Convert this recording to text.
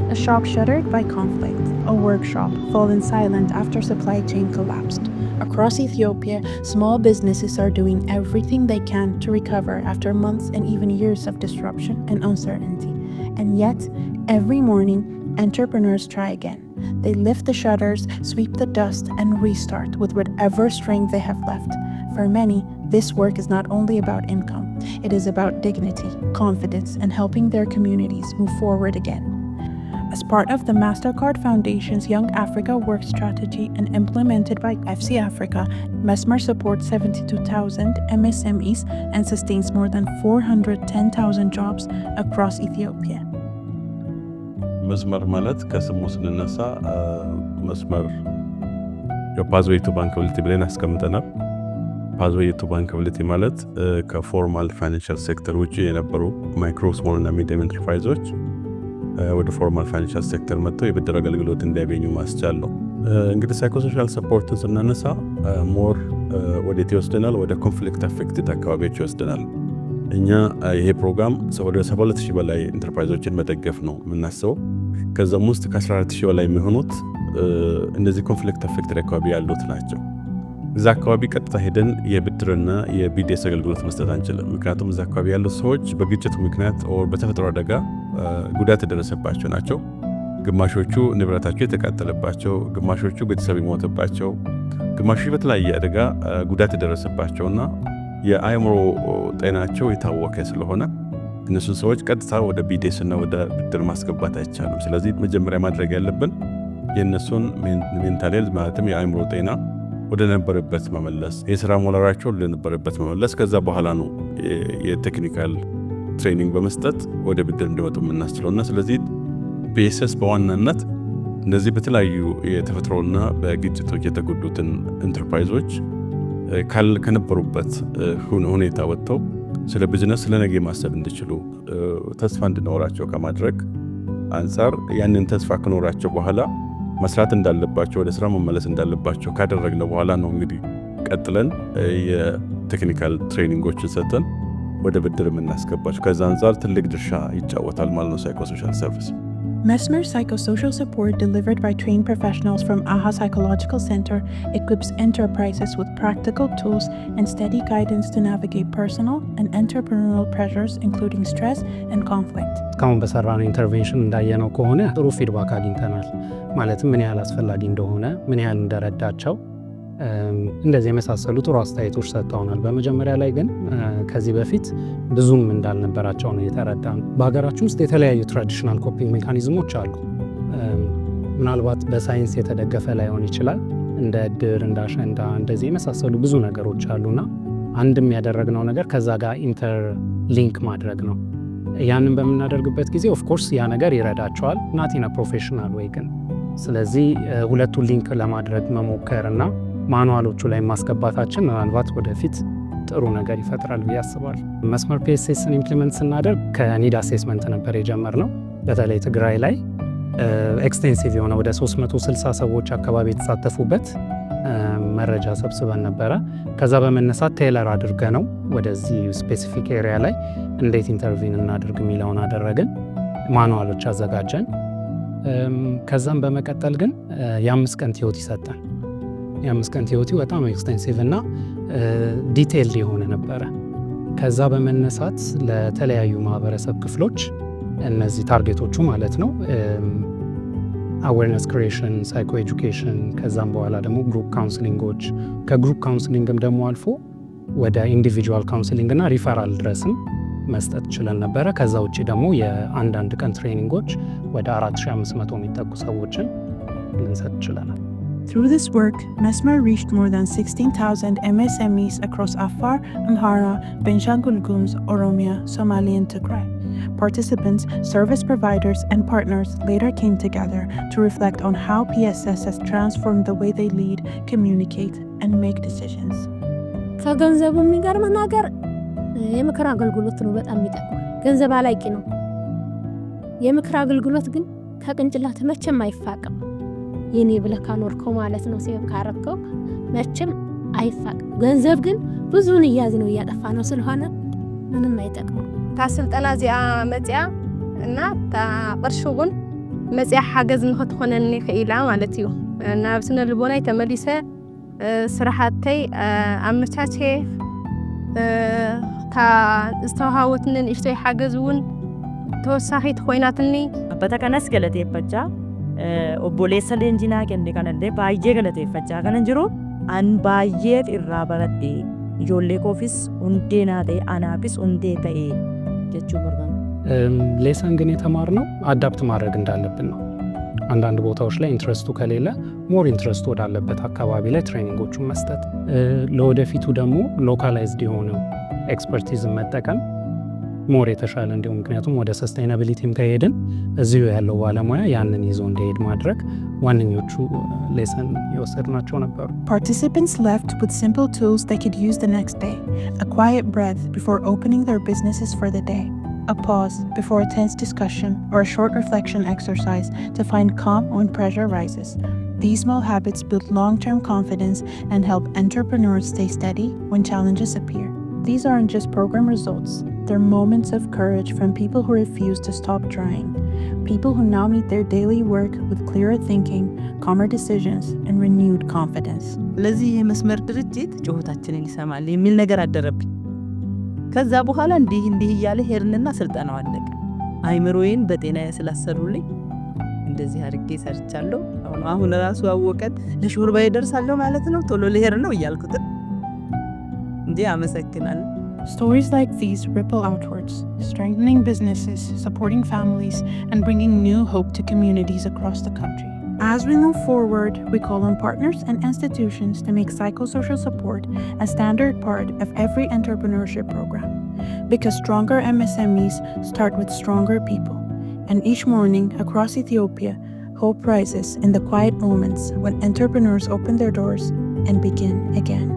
A shop shuttered by conflict. A workshop fallen silent after supply chain collapsed. Across Ethiopia, small businesses are doing everything they can to recover after months and even years of disruption and uncertainty. And yet, every morning, entrepreneurs try again. They lift the shutters, sweep the dust, and restart with whatever strength they have left. For many, this work is not only about income, it is about dignity, confidence, and helping their communities move forward again. As part of the MasterCard Foundation's Young Africa Work Strategy and implemented by FC Africa, Mesmer supports 72,000 MSMEs and sustains more than 410,000 jobs across Ethiopia. መስመር ማለት ከስሙ ስንነሳ መስመር የፓዝዌይ ቱ ባንካቢሊቲ ብለን አስቀምጠናል። ፓዝዌይ ቱ ባንካቢሊቲ ማለት ከፎርማል ፋይናንሻል ሴክተር ውጪ የነበሩ ማይክሮ ስሞል እና ሚዲየም ኢንተርፕራይዞች ወደ ፎርማል ፋይናንሻል ሴክተር መጥተው የብድር አገልግሎት እንዲያገኙ ማስቻል ነው። እንግዲህ ሳይኮሶሻል ሰፖርትን ስናነሳ ሞር ወዴት ይወስደናል? ወደ ኮንፍሊክት አፌክትድ አካባቢዎች ይወስደናል። እኛ ይሄ ፕሮግራም ወደ 72000 በላይ ኢንተርፕራይዞችን መደገፍ ነው የምናስበው። ከዛም ውስጥ ከ14000 በላይ የሚሆኑት እነዚህ ኮንፍሊክት አፌክትድ አካባቢ ያሉት ናቸው። እዛ አካባቢ ቀጥታ ሄደን የብድርና የቢዲኤስ አገልግሎት መስጠት አንችልም። ምክንያቱም እዛ አካባቢ ያሉት ሰዎች በግጭቱ ምክንያት በተፈጥሮ አደጋ ጉዳት የደረሰባቸው ናቸው። ግማሾቹ ንብረታቸው የተቃጠለባቸው፣ ግማሾቹ ቤተሰብ የሞተባቸው፣ ግማሾቹ በተለያየ አደጋ ጉዳት የደረሰባቸውና የአእምሮ ጤናቸው የታወከ ስለሆነ እነሱን ሰዎች ቀጥታ ወደ ቢዲኤስ እና ወደ ብድር ማስገባት አይቻልም። ስለዚህ መጀመሪያ ማድረግ ያለብን የእነሱን ሜንታል ሄልዝ ማለትም የአእምሮ ጤና ወደ ነበረበት መመለስ፣ የሥራ ሞራላቸው ወደ ነበረበት መመለስ። ከዛ በኋላ ነው የቴክኒካል ትሬኒንግ በመስጠት ወደ ብድር እንዲመጡ የምናስችለውና ስለዚህ ቢኤስኤስ በዋናነት እነዚህ በተለያዩ የተፈጥሮና በግጭቶች የተጎዱትን ኢንተርፕራይዞች ከነበሩበት ሁኔታ ወጥተው ስለ ቢዝነስ ስለ ነገ ማሰብ እንዲችሉ ተስፋ እንዲኖራቸው ከማድረግ አንጻር ያንን ተስፋ ከኖራቸው በኋላ መስራት እንዳለባቸው ወደ ስራ መመለስ እንዳለባቸው ካደረግነው በኋላ ነው እንግዲህ ቀጥለን የቴክኒካል ትሬኒንጎችን ሰጥተን ወደ ብድር የምናስገባቸው። ከዛ አንጻር ትልቅ ድርሻ ይጫወታል ማለት ነው ሳይኮሶሻል ሰርቪስ። Mesmer Psychosocial Support, delivered by trained professionals from AHA Psychological Center, equips enterprises with practical tools and steady guidance to navigate personal and entrepreneurial pressures, including stress and conflict. እስካሁን በሰራነው ኢንተርቬንሽን እንዳየነው ከሆነ ጥሩ ፊድባክ አግኝተናል። ማለትም ምን ያህል አስፈላጊ እንደሆነ፣ ምን ያህል እንደረዳቸው እንደዚህ የመሳሰሉ ጥሩ አስተያየቶች ሰጥተውናል። በመጀመሪያ ላይ ግን ከዚህ በፊት ብዙም እንዳልነበራቸው ነው የተረዳነው። በሀገራችን ውስጥ የተለያዩ ትራዲሽናል ኮፒንግ ሜካኒዝሞች አሉ። ምናልባት በሳይንስ የተደገፈ ላይሆን ይችላል። እንደ እድር፣ እንደ አሸንዳ እንደዚህ የመሳሰሉ ብዙ ነገሮች አሉና አንድም ያደረግነው ነገር ከዛ ጋር ኢንተር ሊንክ ማድረግ ነው። ያንን በምናደርግበት ጊዜ ኦፍኮርስ ያ ነገር ይረዳቸዋል፣ ናቲና ፕሮፌሽናል ወይ ግን። ስለዚህ ሁለቱን ሊንክ ለማድረግ መሞከርና ማኑዋሎቹ ላይ ማስገባታችን ምናልባት ወደፊት ጥሩ ነገር ይፈጥራል ብዬ አስባለሁ። መስመር ፒኤስኤስን ኢምፕሊመንት ስናደርግ ከኒድ አሴስመንት ነበር የጀመርነው። በተለይ ትግራይ ላይ ኤክስቴንሲቭ የሆነ ወደ 360 ሰዎች አካባቢ የተሳተፉበት መረጃ ሰብስበን ነበረ። ከዛ በመነሳት ቴይለር አድርገ ነው ወደዚህ ስፔሲፊክ ኤሪያ ላይ እንዴት ኢንተርቪን እናድርግ የሚለውን አደረግን። ማኑዋሎች አዘጋጀን። ከዛም በመቀጠል ግን የ5 ቀን ቲዮቲ ሰጠን። የ5 ቀን ቲዮቲ በጣም ኤክስቴንሲቭ እና ዲቴይልድ የሆነ ነበረ። ከዛ በመነሳት ለተለያዩ ማህበረሰብ ክፍሎች እነዚህ ታርጌቶቹ ማለት ነው አዌርነስ ክሪኤሽን፣ ሳይኮ ኤጁኬሽን፣ ከዛም በኋላ ደግሞ ግሩፕ ካውንስሊንጎች፣ ከግሩፕ ካውንስሊንግም ደግሞ አልፎ ወደ ኢንዲቪጁዋል ካውንስሊንግ እና ሪፈራል ድረስም መስጠት ችለን ነበረ። ከዛ ውጭ ደግሞ የአንዳንድ ቀን ትሬኒንጎች ወደ 4500 የሚጠጉ ሰዎችን ልንሰጥ ችለናል። Through this work, Mesmer reached more than 16,000 MSMEs across Afar, Amhara, Benshangul Gumuz, Oromia, Somali, and Tigray. Participants, service providers, and partners later came together to reflect on how PSS has transformed the way they lead, communicate, and make decisions. ከገንዘቡ የሚገርም ነገር የምክር አገልግሎት ነው። በጣም የሚጠቅመው ገንዘብ አላቂ ነው። የምክር አገልግሎት ግን ከቅንጭላት መቼም አይፋቅም። የኔ ብለህ ካኖርከው ማለት ነው። ሲም ካረከው መቼም አይፋቅም። ገንዘብ ግን ብዙውን እያዝ ነው እያጠፋ ነው። ስለሆነ ምንም አይጠቅም። ታስልጠና ዚያ መጽያ እና ታቀርሹን መጽያ ሓገዝ ንኽትኾነኒ ክኢላ ማለት እዩ ናብ ስነ ልቦናይ ተመሊሰ ስራሓተይ ኣመቻቼ ታ ዝተዋሃወትኒ ንእሽተይ ሓገዝ እውን ተወሳኺት ኮይናትኒ በተከነስ ገለቴeffachaa obboleessa leenjinaa kenne kanallee baay'ee galateeffachaa kanan jiru an baay'ee irraa baradhe ijoollee koofis hundee naa ta'e anaafis hundee ta'e jechuu barbaada. ሌሰን ግን የተማርነው አዳፕት ማድረግ እንዳለብን ነው። አንዳንድ ቦታዎች ላይ ኢንትረስቱ ከሌለ ሞር ኢንትረስቱ ወዳለበት አካባቢ ላይ ትሬኒንጎቹን መስጠት፣ ለወደፊቱ ደግሞ ሎካላይዝድ የሆነ ኤክስፐርቲዝም መጠቀም ሞር የተሻለ እንዲሁም ምክንያቱም ወደ ሰስቴናቢሊቲም ከሄድን እዚሁ ያለው ባለሙያ ያንን ይዞ እንዲሄድ ማድረግ ዋነኞቹ ሌሰን የወሰድናቸው ነበሩ። Participants left with simple tools they could use the next day. A quiet breath before opening their businesses for the day. A pause before a tense discussion or a short reflection exercise to find calm when pressure rises. These small habits build long-term confidence and help entrepreneurs stay steady when challenges appear. These aren't just program results. They're moments of courage from people who refuse to stop trying. People who now meet their daily work with clearer thinking, calmer decisions, and renewed confidence. ለዚህ የመስመር ድርጅት ጩኸታችንን ይሰማል የሚል ነገር አደረብኝ። ከዛ በኋላ እንዲህ እያለ ሄድንና ስልጠናው አለቀ። አይምሮዬን በጤናዬ ስላሰሩልኝ እንደዚህ አድርጌ ሰርቻለሁ። አሁን ራሱ አወቀት ለሾርባ ይደርሳለሁ ማለት ነው። ቶሎ ልሄድ ነው እያልኩት እንዴ አመሰግናለሁ። Stories like these ripple outwards, strengthening businesses, supporting families, and bringing new hope to communities across the country. As we move forward, we call on partners and institutions to make psychosocial support a standard part of every entrepreneurship program. Because stronger MSMEs start with stronger people. And each morning across Ethiopia, hope rises in the quiet moments when entrepreneurs open their doors and begin again.